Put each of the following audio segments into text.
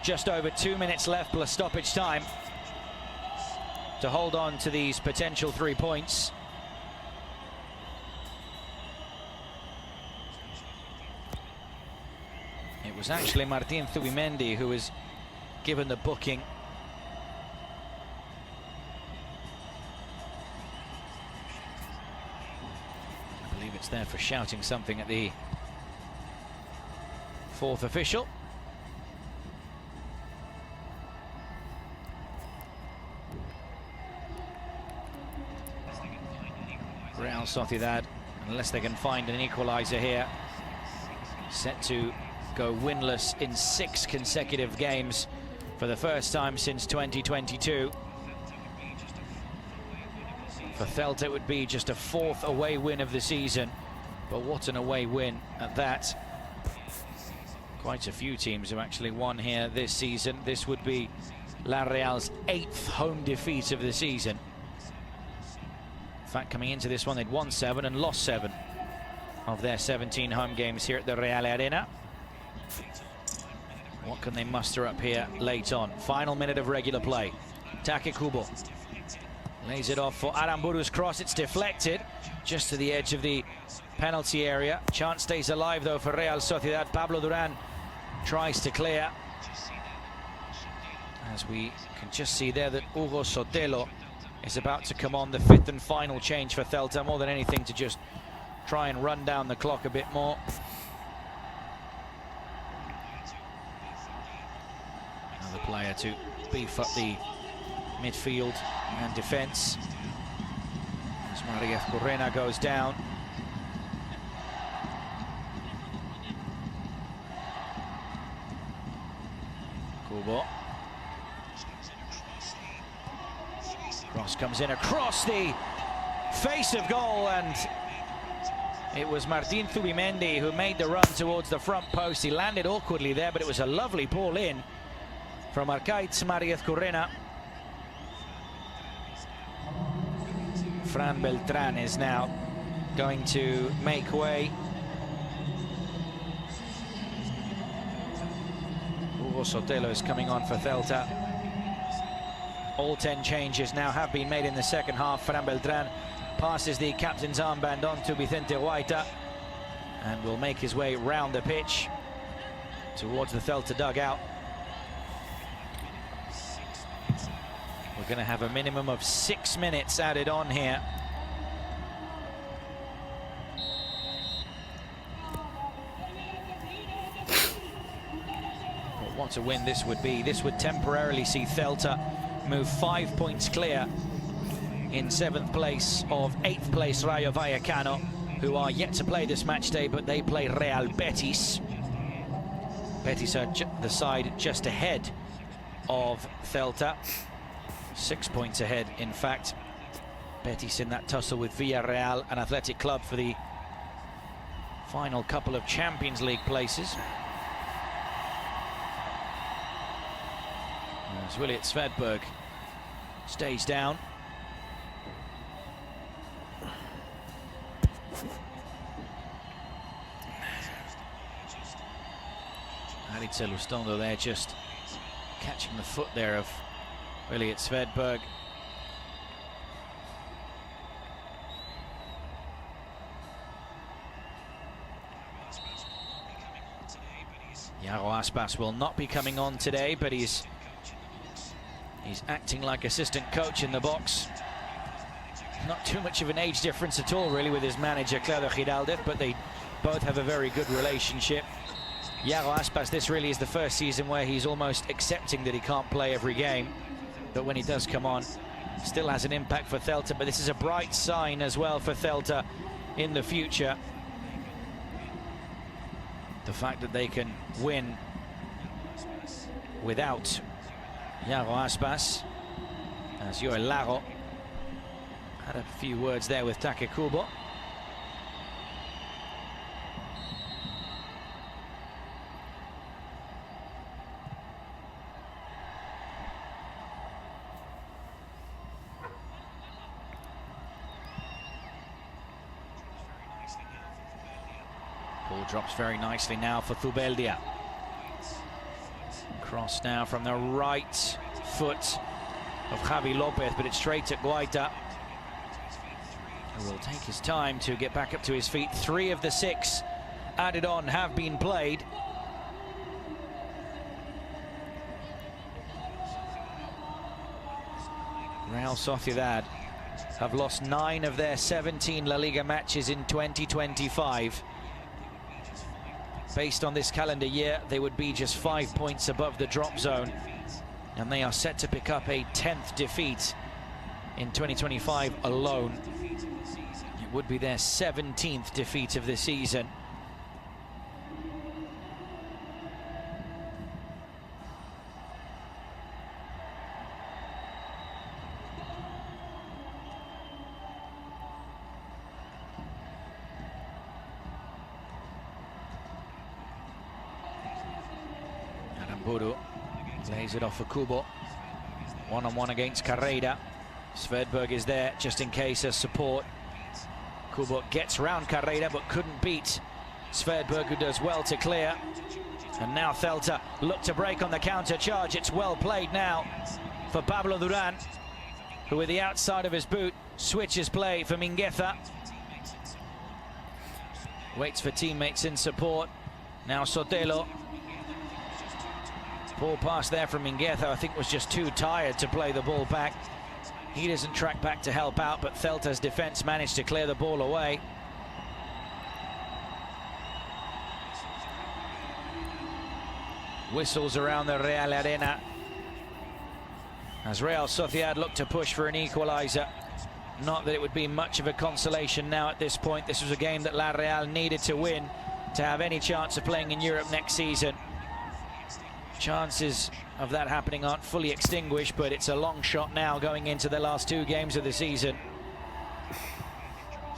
just over 2 minutes left plus stoppage time to hold on to these potential 3 points. It was actually Martín Zubimendi who was given the booking. I believe it's there for shouting something at the fourth official. Real Sociedad, unless they can find an equaliser here, set to go winless in 6 consecutive games for the first time since 2022. For Celta, it would be just a 4th away win of the season, but what an away win at that. Quite a few teams have actually won here this season. This would be La Real's 8th home defeat of the season. In fact, coming into this one, they'd won 7 and lost 7 of their 17 home games here at the Real Arena. What can they muster up here late on? Final minute of regular play. Take Kubo lays it off for Aramburu's cross. It's deflected just to the edge of the penalty area. Chance stays alive though for Real Sociedad. Pablo Duran tries to clear. As we can just see there that Hugo Sotelo is about to come on, the 5th and final change for Celta, more than anything to just try and run down the clock a bit more. Another player to beef up the midfield and defence. As Maria Correna goes down. Kubo. Cross comes in across the face of goal, and it was Martín Zubimendi who made the run towards the front post. He landed awkwardly there, but it was a lovely ball in from Arcaiz Mariez Correna. Fran Beltrán is now going to make way. Hugo Sotelo is coming on for Celta. All 10 changes now have been made in the second half. Fran Beltrán passes the captain's armband on to Vicente Guaita and will make his way round the pitch towards the Celta dugout. We're going to have a minimum of 6 minutes added on here. But what a win this would be. This would temporarily see Celta move 5 points clear in 7th place of 8th place Rayo Vallecano, who are yet to play this match day, but they play Real Betis. Betis are the side just ahead of Celta. 6 points ahead, in fact. Betis in that tussle with Villarreal and Athletic Club for the final couple of Champions League places. As Williat Svedberg stays down. Alitze Lustondo there just catching the foot there of Williat Svedberg. Iago Aspas will not be coming on today, but he's acting like assistant coach in the box. Not too much of an age difference at all, really, with his manager, Claudio Giraldez, but they both have a very good relationship. Iago Aspas, this really is the first season where he's almost accepting that he can't play every game, but when he does come on, still has an impact for Celta. But this is a bright sign as well for Celta in the future. The fact that they can win without Iago Aspas, as Joel Lago had a few words there with Take Kubo. Ball drops very nicely now for Zubeldia. Cross now from the right foot of Javi Lopez, but it's straight at Guaita, who will take his time to get back up to his feet. 3 of the 6 added on have been played. Real Sociedad have lost 9 of their 17 La Liga matches in 2025. Based on this calendar year, they would be just 5 points above the drop zone, and they are set to pick up a 10th defeat in 2025 alone. It would be their 17th defeat of the season. Buru lays it off for Kubo. One-on-one against Carreira. Svedberg is there just in case as support. Kubo gets round Carreira but couldn't beat Svedberg, who does well to clear. And now Celta look to break on the counter charge. It's well played now for Pablo Duran, who with the outside of his boot switches play for Mingueza. Waits for teammates in support. Now Sotelo. Ball pass there from Mingueza, I think was just too tired to play the ball back. He doesn't track back to help out, but Celta's defense managed to clear the ball away. Whistles around the Real Arena as Real Sociedad look to push for an equaliser. Not that it would be much of a consolation now at this point. This was a game that La Real needed to win to have any chance of playing in Europe next season. Chances of that happening aren't fully extinguished, but it's a long shot now going into the last 2 games of the season.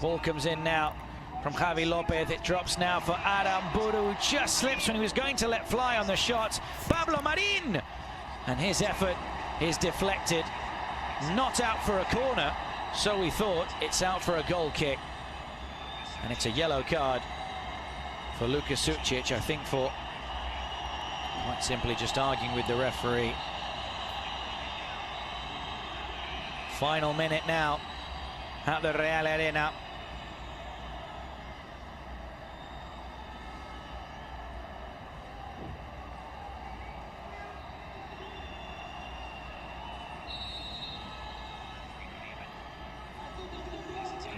Ball comes in now from Javi Lopez. It drops now for Adam Buru, who just slips when he was going to let fly on the shot. Pablo Marin! And his effort is deflected. Not out for a corner, so we thought. It's out for a goal kick. And it's a yellow card for Luka Sucic, I think, for quite simply just arguing with the referee. Final minute now at the Real Arena.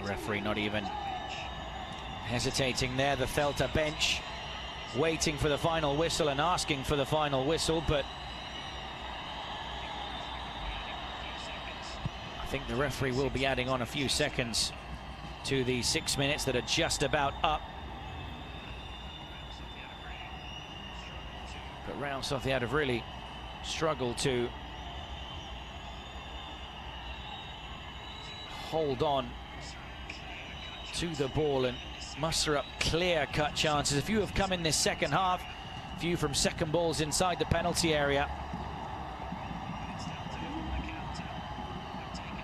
The referee not even hesitating there. The Celta bench waiting for the final whistle and asking for the final whistle, but I think the referee will be adding on a few seconds to the 6 minutes that are just about up. But Real Sociedad have really struggled to hold on to the ball and muster up clear-cut chances. A few have come in this second half, a few from second balls inside the penalty area.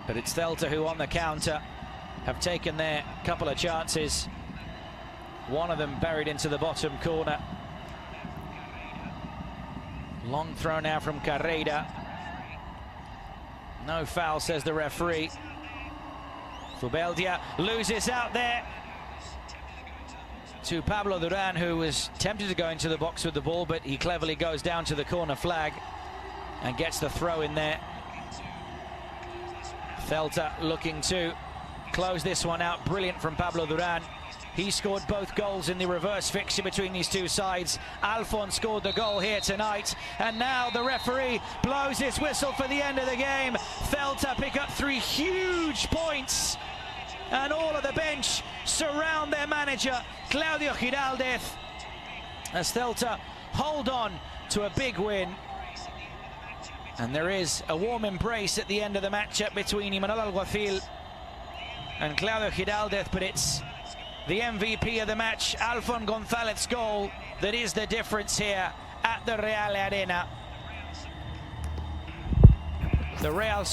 But it's Celta who on the counter have taken their couple of chances. One of them buried into the bottom corner. Long throw now from Carreira. No foul, says the referee. Zubeldia loses out there to Pablo Duran, who was tempted to go into the box with the ball, but he cleverly goes down to the corner flag and gets the throw in there. Celta looking to close this one out. Brilliant from Pablo Duran. He scored both goals in the reverse fixture between these two sides. Alfon scored the goal here tonight, and now the referee blows his whistle for the end of the game. Celta pick up 3 huge points, and all of the bench surround their manager, Claudio Giraldez, as Celta hold on to a big win. And there is a warm embrace at the end of the matchup between Imanol Alguacil and Claudio Giraldez, but it's the MVP of the match, Alfon González's goal, that is the difference here at the Real Arena. The Real